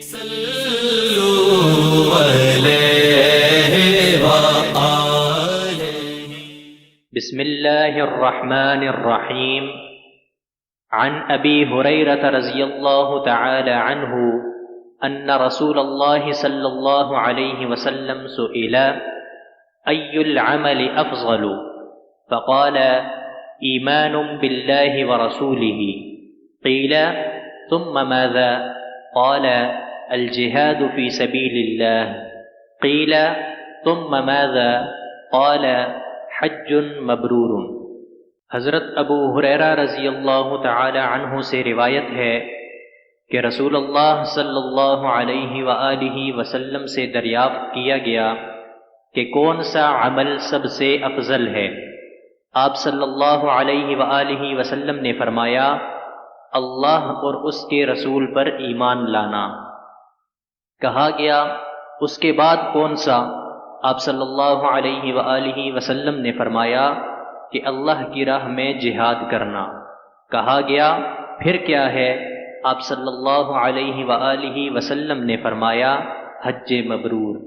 صلوا عليه وآله. بسم الله الرحمن الرحيم. عن أبي هريرة رضي الله تعالى عنه أن رسول الله صلى الله عليه وسلم سئل أي العمل أفضل؟ فقال إيمان بالله ورسوله. قيل ثم ماذا؟ قال الجهاد في سبيل الله. قيل ثم ماذا؟ قال حج مبرور. حضرت ابو ہریرہ رضی اللہ تعالی عنہ سے روایت ہے کہ رسول اللہ صلی اللہ علیہ وآلہ وسلم سے دریافت کیا گیا کہ کون سا عمل سب سے افضل ہے؟ آپ صلی اللہ علیہ وآلہ وسلم نے فرمایا اللہ اور اس کے رسول پر ایمان لانا۔ کہا گیا اس کے بعد کون سا؟ آپ صلی اللہ علیہ وآلہ وسلم نے فرمایا کہ اللہ کی راہ میں جہاد کرنا۔ کہا گیا پھر کیا ہے؟ آپ صلی اللہ علیہ وآلہ وسلم نے فرمایا حج مبرور۔